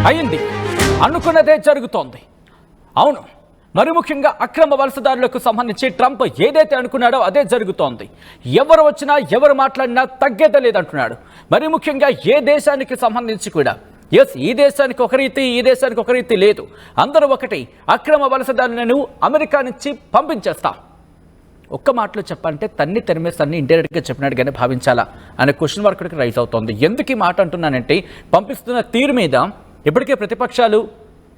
అయింది, అనుకున్నదే జరుగుతోంది. అవును, మరి ముఖ్యంగా అక్రమ వలసదారులకు సంబంధించి ట్రంప్ ఏదైతే అనుకున్నాడో అదే జరుగుతోంది. ఎవరు వచ్చినా ఎవరు మాట్లాడినా తగ్గేదే లేదంటున్నాడు. మరి ముఖ్యంగా ఏ దేశానికి సంబంధించి కూడా ఈ దేశానికి ఒక రీతి, ఈ దేశానికి ఒక రీతి లేదు, అందరూ ఒకటి, అక్రమ వలసదారులను అమెరికా నుంచి పంపించేస్తా. ఒక్క మాటలో చెప్పాలంటే తన్ని తెరమేస్తాన్ని ఇండైరెక్ట్గా చెప్పినట్టుగానే భావించాలా అనే క్వశ్చన్ మార్క్ కూడా రైజ్ అవుతోంది. ఎందుకు ఈ మాట అంటున్నానంటే, పంపిస్తున్న తీరు మీద ఇప్పటికే ప్రతిపక్షాలు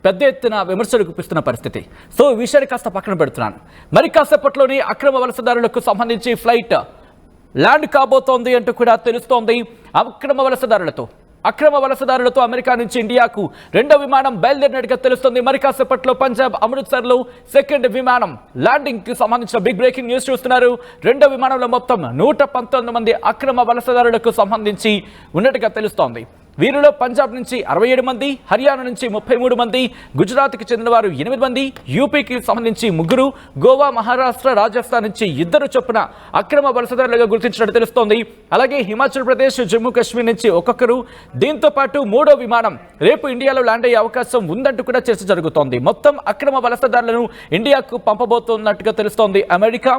పెద్ద ఎత్తున విమర్శలు గుప్పిస్తున్న పరిస్థితి. సో ఈ విషయాన్ని కాస్త పక్కన పెడుతున్నాను. మరి కాసేపట్లోనే అక్రమ వలసదారులకు సంబంధించి ఫ్లైట్ ల్యాండ్ కాబోతోంది అంటూ కూడా తెలుస్తోంది. అక్రమ వలసదారులతో అమెరికా నుంచి ఇండియాకు రెండో విమానం బయలుదేరినట్టుగా తెలుస్తుంది. మరి కాసేపట్లో పంజాబ్ అమృత్సర్లో సెకండ్ విమానం ల్యాండింగ్ కి సంబంధించిన బిగ్ బ్రేకింగ్ న్యూస్ చూస్తున్నారు. రెండో విమానంలో మొత్తం 119 మంది అక్రమ వలసదారులకు సంబంధించి ఉన్నట్టుగా తెలుస్తోంది. వీరిలో పంజాబ్ నుంచి 67 మంది, హర్యానా నుంచి 33 మంది, గుజరాత్కి చెందిన వారు 8 మంది, యూపీకి సంబంధించి 3, గోవా, మహారాష్ట్ర, రాజస్థాన్ నుంచి 2 చొప్పున అక్రమ వలసదారులుగా గుర్తించినట్టు తెలుస్తోంది. అలాగే హిమాచల్ ప్రదేశ్, జమ్మూ కాశ్మీర్ నుంచి ఒక్కొక్కరు. దీంతో పాటు 3వ విమానం రేపు ఇండియాలో ల్యాండ్ అయ్యే అవకాశం ఉందంటూ కూడా చర్చ జరుగుతోంది. మొత్తం అక్రమ వలసదారులను ఇండియాకు పంపబోతున్నట్టుగా తెలుస్తోంది అమెరికా.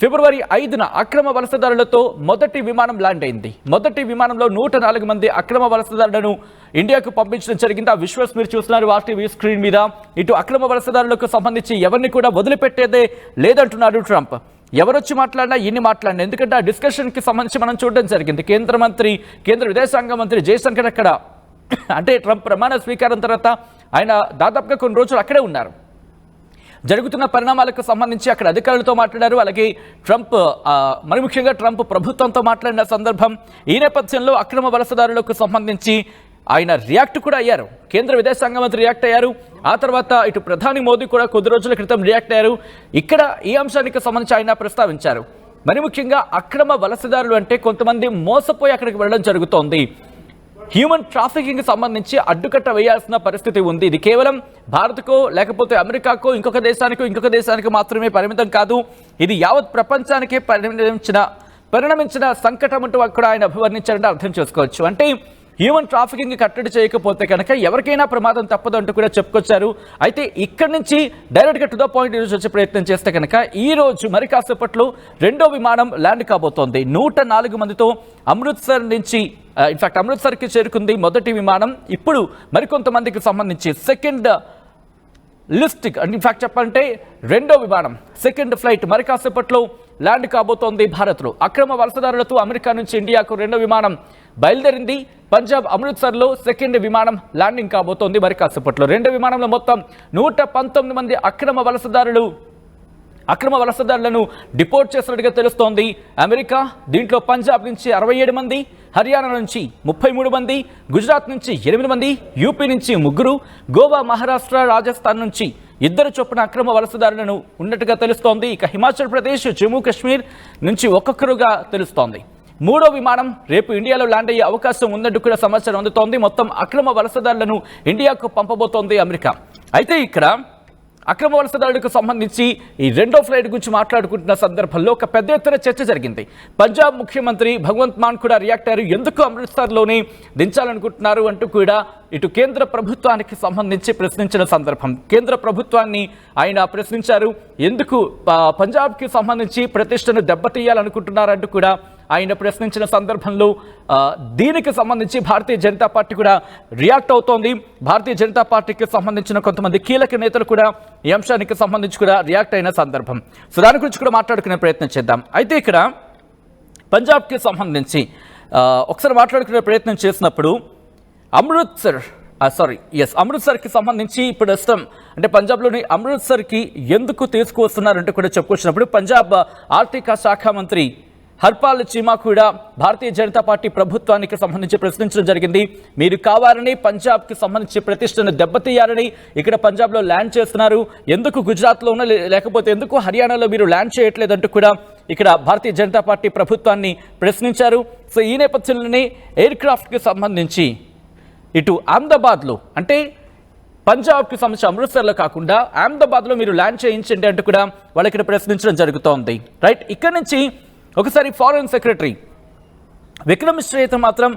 ఫిబ్రవరి 5న అక్రమ వలసదారులతో మొదటి విమానం ల్యాండ్ అయింది. మొదటి విమానంలో 104 మంది అక్రమ వలసదారులను ఇండియాకు పంపించడం జరిగింది. ఆ విజువల్స్ మీరు చూస్తున్నారు RTV స్క్రీన్ మీద. ఇటు అక్రమ వలసదారులకు సంబంధించి ఎవరిని కూడా వదిలిపెట్టేదే లేదంటున్నాడు ట్రంప్. ఎవరొచ్చి మాట్లాడినా ఇన్ని మాట్లాడినా, ఎందుకంటే ఆ డిస్కషన్కి సంబంధించి మనం చూడడం జరిగింది. కేంద్ర విదేశాంగ మంత్రి జయశంకర్ అక్కడ, అంటే ట్రంప్ ప్రమాణ స్వీకారం తర్వాత ఆయన దాదాపుగా కొన్ని రోజులు అక్కడే ఉన్నారు. జరుగుతున్న పరిణామాలకు సంబంధించి అక్కడ అధికారులతో మాట్లాడారు. అలాగే మరి ముఖ్యంగా ట్రంప్ ప్రభుత్వంతో మాట్లాడిన సందర్భం. ఈ నేపథ్యంలో అక్రమ వలసదారులకు సంబంధించి ఆయన రియాక్ట్ కూడా అయ్యారు. కేంద్ర విదేశాంగ మంత్రి రియాక్ట్ అయ్యారు. ఆ తర్వాత ఇటు ప్రధాని మోదీ కూడా కొద్ది రోజుల క్రితం రియాక్ట్ అయ్యారు. ఇక్కడ ఈ అంశానికి సంబంధించి ఆయన ప్రస్తావించారు. మరి ముఖ్యంగా అక్రమ వలసదారులు అంటే కొంతమంది మోసపోయి అక్కడికి వెళ్ళడం జరుగుతోంది. హ్యూమన్ ట్రాఫికింగ్ సంబంధించి అడ్డుకట్ట వేయాల్సిన పరిస్థితి ఉంది. ఇది కేవలం భారత్కో లేకపోతే అమెరికాకో ఇంకొక దేశానికి మాత్రమే పరిమితం కాదు. ఇది యావత్ ప్రపంచానికే పరిణమించిన సంకటం అంటూ కూడా ఆయన అభివర్ణించారంటే అర్థం చేసుకోవచ్చు. అంటే హ్యూమన్ ట్రాఫికింగ్ కట్టడి చేయకపోతే కనుక ఎవరికైనా ప్రమాదం తప్పదు అంటూ కూడా చెప్పుకొచ్చారు. అయితే ఇక్కడి నుంచి డైరెక్ట్గా టు ద పాయింట్ ఈరోజు వచ్చే ప్రయత్నం చేస్తే కనుక ఈ రోజు మరి కాసేపట్లో రెండో విమానం ల్యాండ్ కాబోతోంది. 104 మందితో అమృత్సర్కి చేరుకుంది మొదటి విమానం. ఇప్పుడు మరికొంతమందికి సంబంధించి సెకండ్ లిస్ట్, ఇన్ఫాక్ట్ చెప్పాలంటే రెండో విమానం సెకండ్ ఫ్లైట్ మరి కాసేపట్లో ల్యాండ్ కాబోతోంది భారత్లో. అక్రమ వలసదారులతో అమెరికా నుంచి ఇండియాకు రెండో విమానం బయలుదేరింది. పంజాబ్ అమృత్సర్లో సెకండ్ విమానం ల్యాండింగ్ కాబోతోంది మరి కాసేపట్లో. రెండో విమానంలో మొత్తం 119 మంది అక్రమ వలసదారులను డిపోర్ట్ చేసినట్టుగా తెలుస్తోంది అమెరికా. దీంట్లో పంజాబ్ నుంచి 67 మంది, హర్యానా నుంచి 33 మంది, గుజరాత్ నుంచి 8 మంది, యూపీ నుంచి 3, గోవా, మహారాష్ట్ర, రాజస్థాన్ నుంచి 2 చొప్పున అక్రమ వలసదారులను ఉన్నట్టుగా తెలుస్తోంది. ఇక హిమాచల్ ప్రదేశ్, జమ్మూ కాశ్మీర్ నుంచి ఒక్కొక్కరుగా తెలుస్తోంది. 3వ విమానం రేపు ఇండియాలో ల్యాండ్ అయ్యే అవకాశం ఉందంటూ కూడా సమాచారం అందుతోంది. మొత్తం అక్రమ వలసదారులను ఇండియాకు పంపబోతోంది అమెరికా. అయితే ఇక్కడ అక్రమ వలసదారులకు సంబంధించి ఈ రెండో ఫ్లైట్ గురించి మాట్లాడుకుంటున్న సందర్భంలో ఒక పెద్ద ఎత్తున చర్చ జరిగింది. పంజాబ్ ముఖ్యమంత్రి భగవంత్ మాన్ కూడా రియాక్ట్ అయ్యారు. ఎందుకు అమృత్సర్లోనే దించాలనుకుంటున్నారు అంటూ కూడా ఇటు కేంద్ర ప్రభుత్వానికి సంబంధించి ప్రశ్నించిన సందర్భం. కేంద్ర ప్రభుత్వాన్ని ఆయన ప్రశ్నించారు. ఎందుకు పంజాబ్కి సంబంధించి ప్రతిష్టను దెబ్బతీయాలనుకుంటున్నారంటూ కూడా ఆయన ప్రశ్నించిన సందర్భంలో దీనికి సంబంధించి భారతీయ జనతా పార్టీ కూడా రియాక్ట్ అవుతోంది. భారతీయ జనతా పార్టీకి సంబంధించిన కొంతమంది కీలక నేతలు కూడా ఈ అంశానికి సంబంధించి కూడా రియాక్ట్ అయిన సందర్భం. సో దాని గురించి కూడా మాట్లాడుకునే ప్రయత్నం చేద్దాం. అయితే ఇక్కడ పంజాబ్కి సంబంధించి ఒకసారి మాట్లాడుకునే ప్రయత్నం చేసినప్పుడు అమృత్సర్కి సంబంధించి ఇప్పుడు ఇష్టం అంటే పంజాబ్లోని అమృత్సర్కి ఎందుకు తీసుకువస్తున్నారంటే కూడా చెప్పుకొచ్చినప్పుడు పంజాబ్ ఆర్థిక శాఖ మంత్రి హర్పాల్ చీమా కూడా భారతీయ జనతా పార్టీ ప్రభుత్వానికి సంబంధించి ప్రశ్నించడం జరిగింది. మీరు కావాలని పంజాబ్కి సంబంధించి ప్రతిష్టను దెబ్బతీయాలని ఇక్కడ పంజాబ్లో ల్యాండ్ చేస్తున్నారు, ఎందుకు గుజరాత్లో ఉన్న లేకపోతే ఎందుకు హర్యానాలో మీరు ల్యాండ్ చేయట్లేదంటూ కూడా ఇక్కడ భారతీయ జనతా పార్టీ ప్రభుత్వాన్ని ప్రశ్నించారు. సో ఈ నేపథ్యంలోనే ఎయిర్ క్రాఫ్ట్కి సంబంధించి ఇటు అహ్మదాబాద్లో అంటే పంజాబ్కి సంబంధించి అమృత్సర్లో కాకుండా అహ్మదాబాద్లో మీరు ల్యాండ్ చేయించండి అంటూ కూడా వాళ్ళు ఇక్కడ ప్రశ్నించడం జరుగుతోంది. రైట్, ఇక్కడ నుంచి ఒకసారి ఫారెన్ సెక్రటరీ విక్రమ్ మిశ్రీ అయితే మాత్రం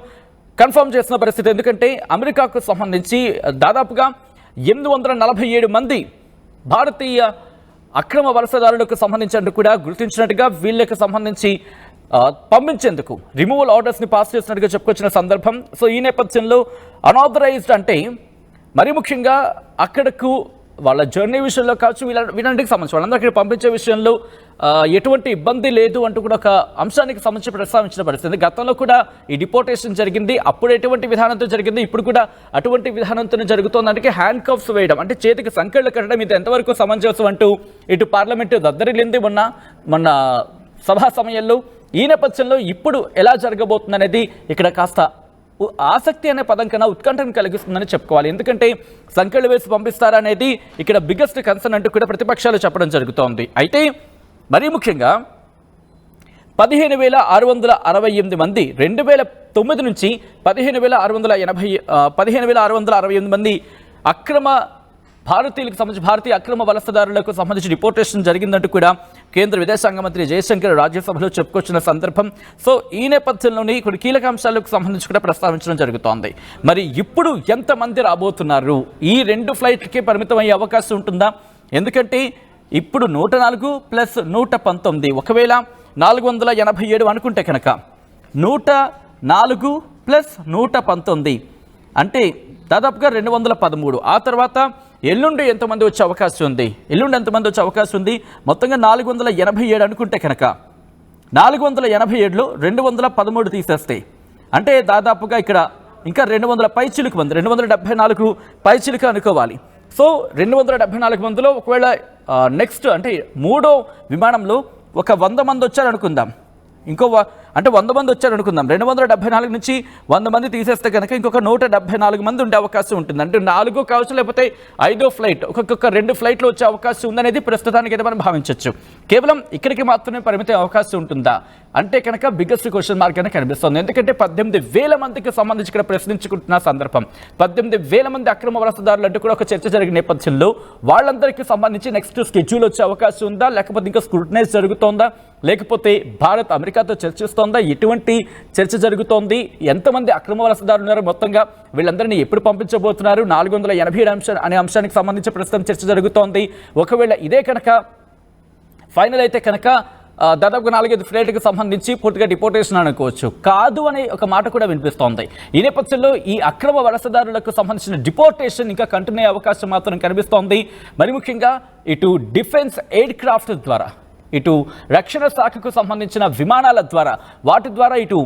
కన్ఫర్మ్ చేసిన పరిస్థితి. ఎందుకంటే అమెరికాకు సంబంధించి దాదాపుగా 847 మంది భారతీయ అక్రమ వలసదారులకు సంబంధించినట్టు కూడా గుర్తించినట్టుగా వీళ్ళకి సంబంధించి పంపించేందుకు రిమూవల్ ఆర్డర్స్ని పాస్ చేసినట్టుగా చెప్పుకొచ్చిన సందర్భం. సో ఈ నేపథ్యంలో అనాథరైజ్డ్ అంటే మరీ ముఖ్యంగా అక్కడకు వాళ్ళ జర్నీ విషయంలో కావచ్చు, వీళ్ళంటికి సంబంధించి వాళ్ళందరికీ పంపించే విషయంలో ఎటువంటి ఇబ్బంది లేదు అంటూ కూడా ఒక అంశానికి సంబంధించి ప్రస్తావించిన పరిస్థితి. గతంలో కూడా ఈ డిపోర్టేషన్ జరిగింది, అప్పుడు ఎటువంటి విధానంతో జరిగింది, ఇప్పుడు కూడా అటువంటి విధానంతో జరుగుతోందంటే హ్యాండ్ కఫ్స్ వేయడం అంటే చేతికి సంకెళ్ళు కట్టడం ఇది ఎంతవరకు సమంజసం అంటూ ఇటు పార్లమెంటు దద్దరిల్లింది మొన్న సభా సమయంలో. ఈ నేపథ్యంలో ఇప్పుడు ఎలా జరగబోతుంది అనేది ఇక్కడ కాస్త ఆసక్తి అనే పదం కన్నా ఉత్కంఠను కలిగిస్తుందని చెప్పుకోవాలి. ఎందుకంటే సంఖ్యలు వేసి పంపిస్తారనేది ఇక్కడ బిగ్గెస్ట్ కన్సర్న్ అంటూ కూడా ప్రతిపక్షాలు చెప్పడం జరుగుతోంది. అయితే మరీ ముఖ్యంగా 15,668 మంది 2009 నుంచి 15,668 మంది అక్రమ భారతీయులకు సంబంధించి భారతీయ అక్రమ వలసదారులకు సంబంధించి డిపోర్టేషన్ జరిగిందంటూ కూడా కేంద్ర విదేశాంగ మంత్రి జయశంకర్ రాజ్యసభలో చెప్పుకొచ్చిన సందర్భం. సో ఈ నేపథ్యంలోనే కొన్ని కీలక అంశాలకు సంబంధించి కూడా ప్రస్తావించడం జరుగుతోంది. మరి ఇప్పుడు ఎంతమంది రాబోతున్నారు? ఈ 2 ఫ్లైట్లకే పరిమితం అయ్యే అవకాశం ఉంటుందా? ఎందుకంటే ఇప్పుడు 104 ప్లస్ 119 ఒకవేళ 487 అనుకుంటే కనుక 104 ప్లస్ 119 అంటే దాదాపుగా 213. ఆ తర్వాత ఎల్లుండి ఎంతమంది వచ్చే అవకాశం ఉంది? మొత్తంగా 487 అనుకుంటే కనుక 487లో 213 తీసేస్తే అంటే దాదాపుగా ఇక్కడ ఇంకా 200 పైచిలుకు మంది 274 పైచిలుకు అనుకోవాలి. సో 274 మందిలో ఒకవేళ నెక్స్ట్ అంటే మూడో విమానంలో ఒక 100 మంది వచ్చారనుకుందాం, అంటే 100 మంది వచ్చారనుకుందాం, 274 నుంచి 100 మంది తీసేస్తే కనుక ఇంకొక 174 మంది ఉండే అవకాశం ఉంటుంది. అంటే 4 కావచ్చు లేకపోతే 5వ ఫ్లైట్ ఒక్కొక్క 2 ఫ్లైట్లు వచ్చే అవకాశం ఉందనేది ప్రస్తుతానికి అయితే మనం భావించవచ్చు. కేవలం ఇక్కడికి మాత్రమే పరిమిత అవకాశం ఉంటుందా అంటే కనుక బిగ్గెస్ట్ క్వశ్చన్ మార్క్ అని కనిపిస్తుంది. ఎందుకంటే 18,000 మందికి సంబంధించి ఇక్కడ ప్రశ్నించుకుంటున్న సందర్భం 18,000 మంది అక్రమ వలసదారులు అంటూ కూడా ఒక చర్చ జరిగిన నేపథ్యంలో వాళ్ళందరికీ సంబంధించి నెక్స్ట్ స్కెడ్యూల్ వచ్చే అవకాశం ఉందా, లేకపోతే ఇంకా స్క్రూటనైజ్ జరుగుతోందా, లేకపోతే భారత్ అమెరికాతో చర్చిస్తోందా, ఎటువంటి చర్చ జరుగుతోంది, ఎంతమంది అక్రమ వలసదారులు ఉన్నారు, మొత్తంగా వీళ్ళందరినీ ఎప్పుడు పంపించబోతున్నారు, 487 అనే అంశానికి సంబంధించి ప్రస్తుతం చర్చ జరుగుతోంది. ఒకవేళ ఇదే కనుక ఫైనల్ అయితే కనుక దాదాపుగా 4-5 ఫ్లైట్కి సంబంధించి పూర్తిగా డిపోర్టేషన్ అనుకోవచ్చు. కాదు అనే ఒక మాట కూడా వినిపిస్తోంది. ఈ నేపథ్యంలో ఈ అక్రమ వలసదారులకు సంబంధించిన డిపోర్టేషన్ ఇంకా కంటిన్యూ అయ్యే అవకాశం మాత్రం కనిపిస్తోంది. మరి ముఖ్యంగా ఇటు డిఫెన్స్ ఎయిర్ క్రాఫ్ట్ ద్వారా, ఇటు రక్షణ శాఖకు సంబంధించిన విమానాల ద్వారా, వాటి ద్వారా ఇటు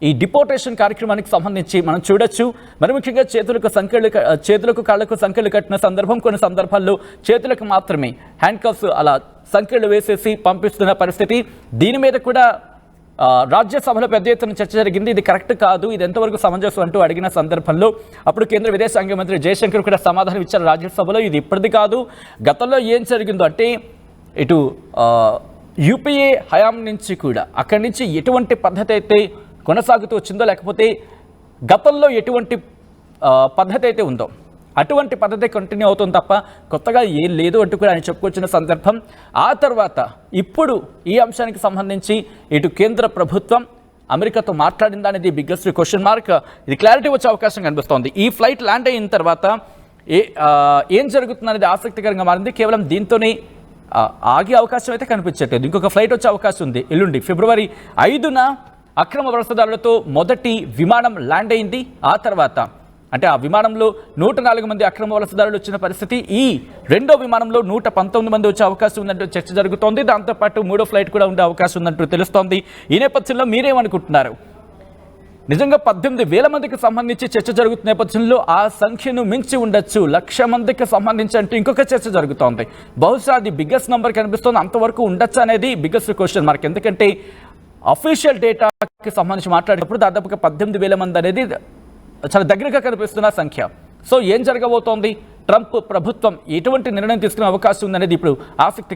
ఈ డిపోర్టేషన్ కార్యక్రమానికి సంబంధించి మనం చూడొచ్చు. మరి ముఖ్యంగా చేతులకు కాళ్లకు సంఖ్యలు కట్టిన సందర్భం, కొన్ని సందర్భాల్లో చేతులకు మాత్రమే హ్యాండ్ కఫ్స్ అలా సంఖ్యలు వేసేసి పంపిస్తున్న పరిస్థితి. దీని మీద కూడా రాజ్యసభలో పెద్ద ఎత్తున చర్చ జరిగింది. ఇది కరెక్ట్ కాదు, ఇది ఎంతవరకు సమంజసం అంటూ అడిగిన సందర్భంలో అప్పుడు కేంద్ర విదేశాంగ మంత్రి జయశంకర్ కూడా సమాధానం ఇచ్చారు రాజ్యసభలో. ఇది ఇప్పటిది కాదు, గతంలో ఏం జరిగిందో అంటే ఇటు యూపీఏ హయాం నుంచి కూడా అక్కడి నుంచి ఎటువంటి పద్ధతి అయితే కొనసాగుతూ వచ్చిందో, లేకపోతే గతంలో ఎటువంటి పద్ధతి అయితే ఉందో అటువంటి పద్ధతి కంటిన్యూ అవుతుంది తప్ప కొత్తగా ఏం లేదు అంటూ కూడా ఆయన చెప్పుకొచ్చిన సందర్భం. ఆ తర్వాత ఇప్పుడు ఈ అంశానికి సంబంధించి ఇటు కేంద్ర ప్రభుత్వం అమెరికాతో మాట్లాడిందా అనేది బిగ్గెస్ట్ క్వశ్చన్ మార్క్. ఇది క్లారిటీ వచ్చే అవకాశం కనిపిస్తోంది. ఈ ఫ్లైట్ ల్యాండ్ అయిన తర్వాత ఏం జరుగుతుంది అనేది ఆసక్తికరంగా మారింది. కేవలం దీంతోనే ఆగే అవకాశం అయితే కనిపించట్లేదు. ఇంకొక ఫ్లైట్ వచ్చే అవకాశం ఉంది. ఎల్లుండి ఫిబ్రవరి 5న అక్రమ వలసదారులతో మొదటి విమానం ల్యాండ్ అయింది. ఆ తర్వాత అంటే ఆ విమానంలో 104 మంది అక్రమ వలసదారులు వచ్చిన పరిస్థితి. ఈ రెండో విమానంలో 119 మంది వచ్చే అవకాశం ఉందంటూ చర్చ జరుగుతోంది. దాంతోపాటు మూడో ఫ్లైట్ కూడా ఉండే అవకాశం ఉందంటూ తెలుస్తోంది. ఈ నేపథ్యంలో మీరేమనుకుంటున్నారు? నిజంగా 18,000 మందికి సంబంధించి చర్చ జరుగుతున్న నేపథ్యంలో ఆ సంఖ్యను మించి ఉండొచ్చు, 1,00,000 మందికి సంబంధించి అంటూ ఇంకొక చర్చ జరుగుతోంది. బహుశా అది బిగ్గెస్ట్ నెంబర్ కనిపిస్తోంది. అంతవరకు ఉండొచ్చు అనేది బిగ్గెస్ట్ క్వశ్చన్ మార్క్. ఎందుకంటే అఫీషియల్ డేటాకి సంబంధించి మాట్లాడేటప్పుడు దాదాపుగా 18,000 మంది అనేది చాలా దగ్గరగా కనిపిస్తున్న సంఖ్య. సో ఏం జరగబోతోంది? ట్రంప్ ప్రభుత్వం ఎటువంటి నిర్ణయం తీసుకునే అవకాశం ఉందనేది ఇప్పుడు ఆసక్తి